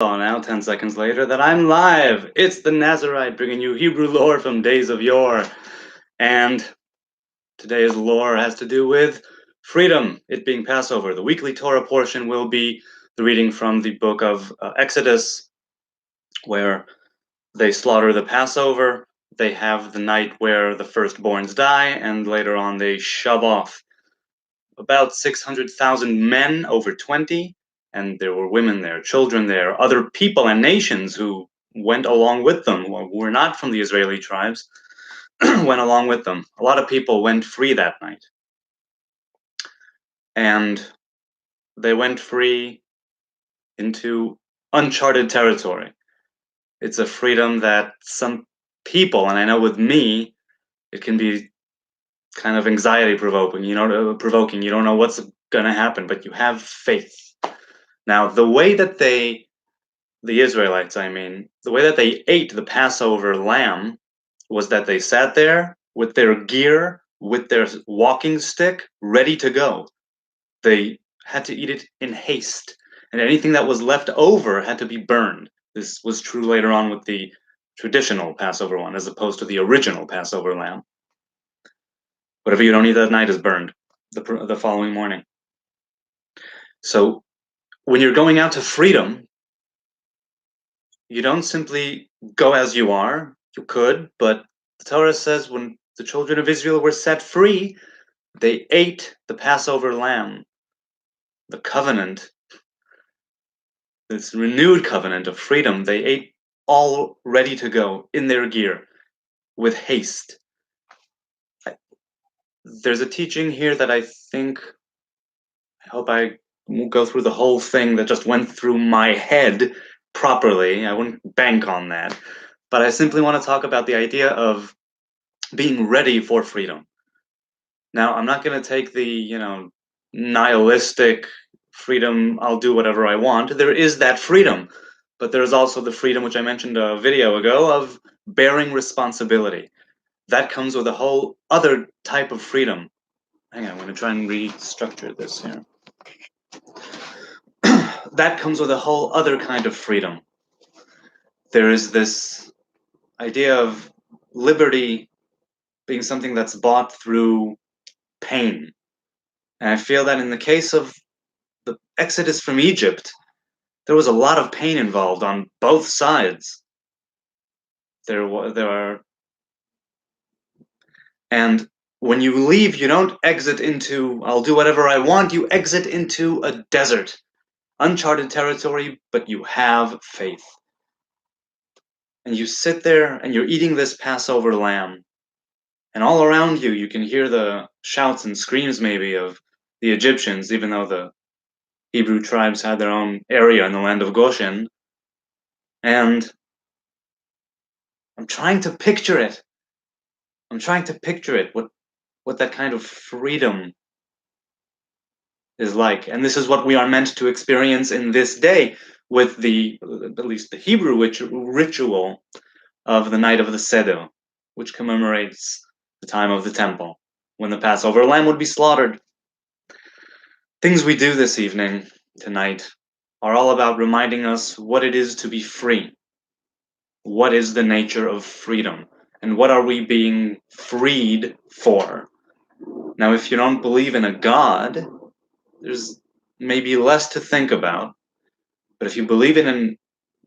Now, 10 seconds later, that I'm live. It's the Nazarite bringing you Hebrew lore from days of yore. And today's lore has to do with freedom, it being Passover. The weekly Torah portion will be the reading from the book of Exodus, where they slaughter the Passover. They have the night where the firstborns die, and later on they shove off. About 600,000 men over 20, and there were women there, children there, other people and nations who went along with them, who were not from the Israeli tribes, went along with them. A lot of people went free that night. And they went free into uncharted territory. It's a freedom that some people, and I know with me, it can be kind of anxiety provoking. You don't know what's going to happen, but you have faith. Now, the way that the Israelites, the way that they ate the Passover lamb was that they sat there with their gear, with their walking stick, ready to go. They had to eat it in haste, and anything that was left over had to be burned. This was true later on with the traditional Passover one, as opposed to the original Passover lamb. Whatever you don't eat that night is burned the following morning. So when you're going out to freedom, you don't simply go as you are. You could, but the Torah says when the children of Israel were set free, they ate the Passover lamb, the covenant, this renewed covenant of freedom. They ate all ready to go in their gear with haste. There's a teaching here that I hope I won't go through the whole thing that just went through my head properly. I wouldn't bank on that. But I simply want to talk about the idea of being ready for freedom. Now, I'm not going to take the, nihilistic freedom, I'll do whatever I want. There is that freedom, but there's also the freedom, which I mentioned a video ago, of bearing responsibility. That comes with a whole other type of freedom. Hang on, I'm going to try and restructure this here. That comes with a whole other kind of freedom. There is this idea of liberty being something that's bought through pain. And I feel that in the case of the exodus from Egypt, there was a lot of pain involved on both sides. There are, and when you leave, you don't exit into, I'll do whatever I want, you exit into a desert, uncharted territory, but you have faith. And you sit there and you're eating this Passover lamb, and all around you, you can hear the shouts and screams maybe of the Egyptians, even though the Hebrew tribes had their own area in the land of Goshen. And I'm trying to picture it. What that kind of freedom is like. And this is what we are meant to experience in this day with at least the Hebrew ritual of the night of the Seder, which commemorates the time of the temple, when the Passover lamb would be slaughtered. Things we do this evening, tonight, are all about reminding us what it is to be free. What is the nature of freedom? And what are we being freed for? Now, if you don't believe in a God, there's maybe less to think about. But if you believe in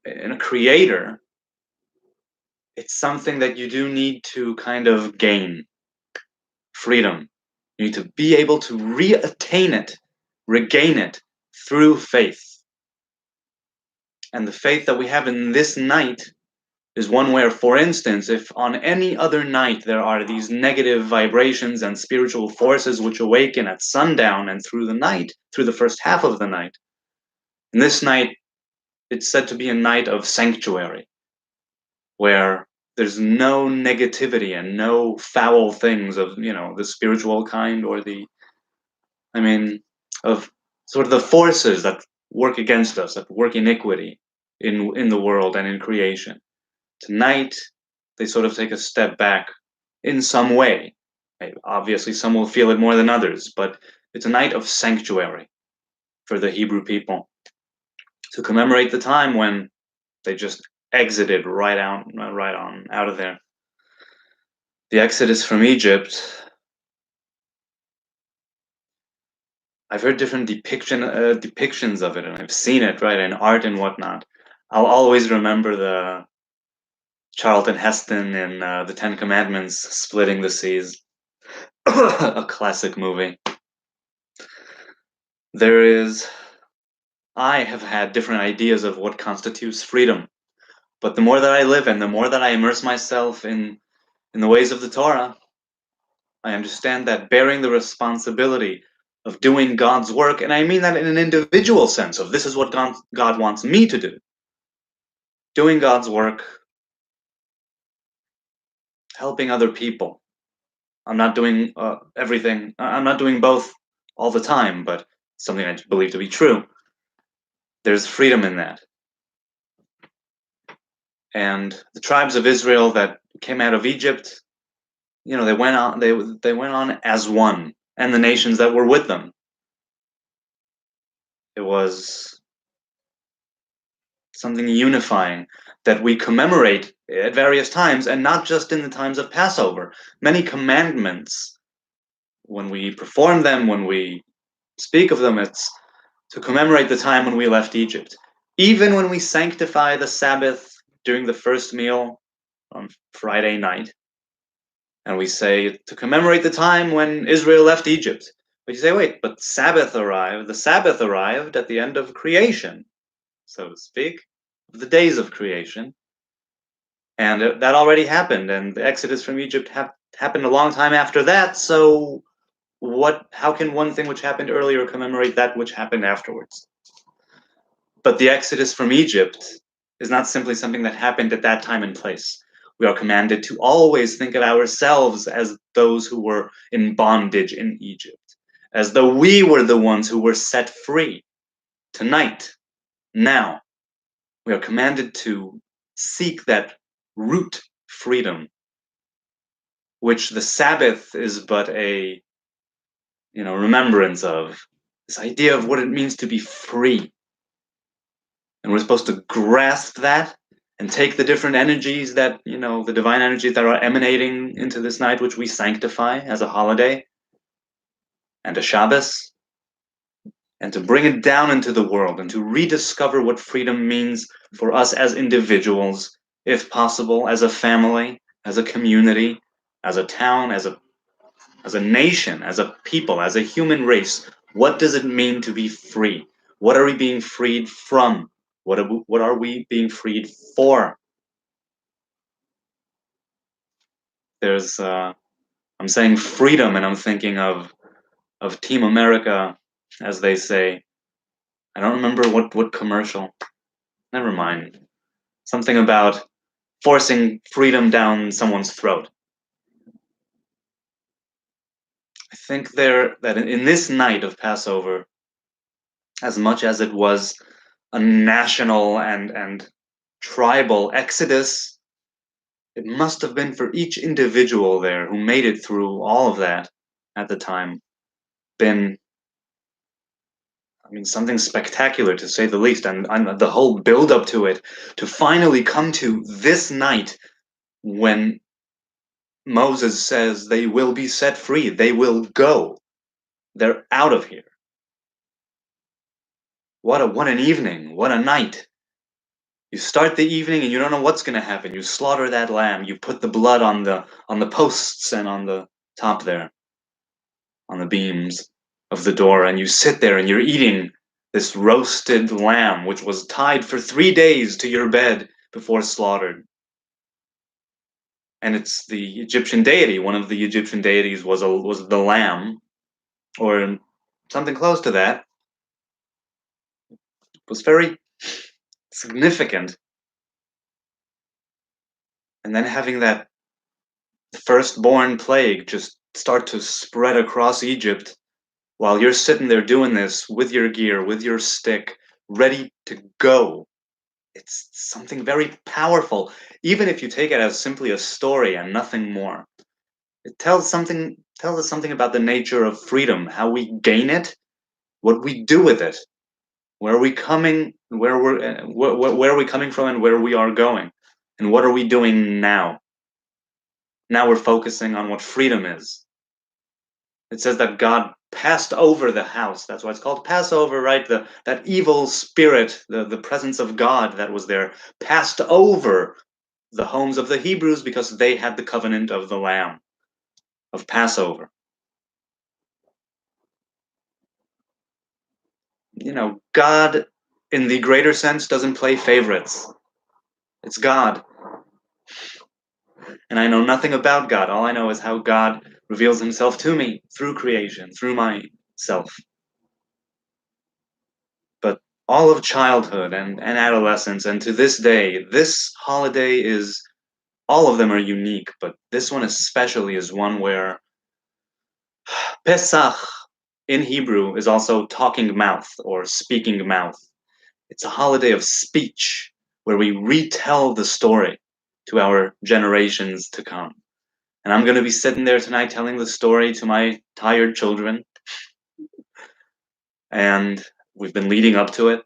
a creator, it's something that you do need to kind of gain. Freedom. You need to be able to reattain it, regain it through faith. And the faith that we have in this night is one where, for instance, if on any other night there are these negative vibrations and spiritual forces which awaken at sundown and through the night, through the first half of the night, in this night, it's said to be a night of sanctuary, where there's no negativity and no foul things of, the spiritual kind or of sort of the forces that work against us, that work iniquity in the world and in creation. Tonight, they sort of take a step back in some way. Obviously, some will feel it more than others, but it's a night of sanctuary for the Hebrew people. to commemorate the time when they just exited right on out of there. The exodus from Egypt. I've heard different depictions of it, and I've seen it, right, in art and whatnot. I'll always remember the Charlton Heston in the Ten Commandments splitting the seas. A classic movie. I have had different ideas of what constitutes freedom, but the more that I live and the more that I immerse myself in the ways of the Torah, I understand that bearing the responsibility of doing God's work, and I mean that in an individual sense of this is what God wants me to do. Doing God's work, helping other people. I'm not doing everything. I'm not doing both all the time, but something I believe to be true. There's freedom in that. And the tribes of Israel that came out of Egypt, they went on. They went on as one, and the nations that were with them. It was something unifying that we commemorate at various times, and not just in the times of Passover. Many commandments, when we perform them, when we speak of them, it's to commemorate the time when we left Egypt. Even when we sanctify the Sabbath during the first meal on Friday night, and we say to commemorate the time when Israel left Egypt. But you say, wait, but the Sabbath arrived at the end of creation, so to speak, the days of creation. And that already happened, and the Exodus from Egypt happened a long time after that, so how can one thing which happened earlier commemorate that which happened afterwards? But the Exodus from Egypt is not simply something that happened at that time and place. We are commanded to always think of ourselves as those who were in bondage in Egypt, as though we were the ones who were set free. Tonight, now, we are commanded to seek that root freedom, which the Sabbath is but a remembrance of. This idea of what it means to be free. And we're supposed to grasp that and take the different energies that, the divine energies that are emanating into this night, which we sanctify as a holiday and a Shabbos, and to bring it down into the world and to rediscover what freedom means for us as individuals, if possible, as a family, as a community, as a town, as a nation, as a people, as a human race. What does it mean to be free? What are we being freed from? What are we being freed for? I'm saying freedom, and I'm thinking of Team America, as they say. I don't remember what commercial. Never mind. Something about forcing freedom down someone's throat. I think that in this night of Passover, as much as it was a national and tribal exodus, it must have been for each individual there who made it through all of that at the time, been, something spectacular to say the least, and the whole build up to it, to finally come to this night when Moses says they will be set free, they will go, they're out of here. What an evening, what a night. You start the evening and you don't know what's going to happen. You slaughter that lamb, you put the blood on the posts and on the top there, on the beams of the door, and you sit there and you're eating this roasted lamb, which was tied for 3 days to your bed before slaughtered. And it's the Egyptian deity. One of the Egyptian deities was the lamb, or something close to that. It was very significant. And then having that firstborn plague just start to spread across Egypt while you're sitting there doing this with your gear, with your stick, ready to go. It's something very powerful, even if you take it as simply a story and nothing more. It tells us something about the nature of freedom, how we gain it, what we do with it. Where are we coming? Where are we coming from, and where we are going? And what are we doing now? Now we're focusing on what freedom is. It says that God passed over the house. That's why it's called Passover, right? That evil spirit, the presence of God that was there, passed over the homes of the Hebrews because they had the covenant of the Lamb, of Passover. God, in the greater sense, doesn't play favorites. It's God. And I know nothing about God. All I know is how God reveals himself to me through creation, through myself. But all of childhood and adolescence, and to this day, this holiday is, all of them are unique, but this one especially is one where Pesach in Hebrew is also talking mouth or speaking mouth. It's a holiday of speech where we retell the story to our generations to come. And I'm going to be sitting there tonight telling the story to my tired children. And we've been leading up to it.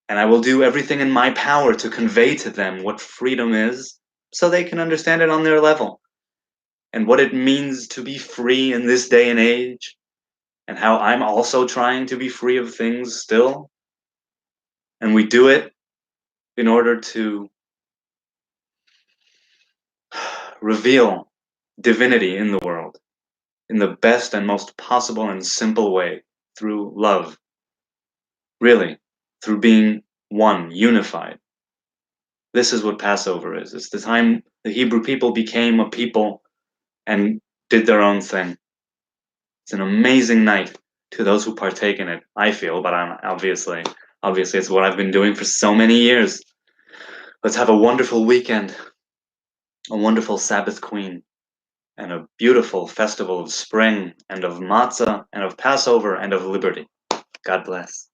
And I will do everything in my power to convey to them what freedom is so they can understand it on their level and what it means to be free in this day and age and how I'm also trying to be free of things still. And we do it in order to reveal divinity in the world in the best and most possible and simple way through love. Really, through being one, unified. This is what Passover is. It's the time the Hebrew people became a people and did their own thing. It's an amazing night to those who partake in it, I feel, but I'm obviously it's what I've been doing for so many years. Let's have a wonderful weekend, a wonderful Sabbath Queen, and a beautiful festival of spring and of matzah and of Passover and of liberty. God bless.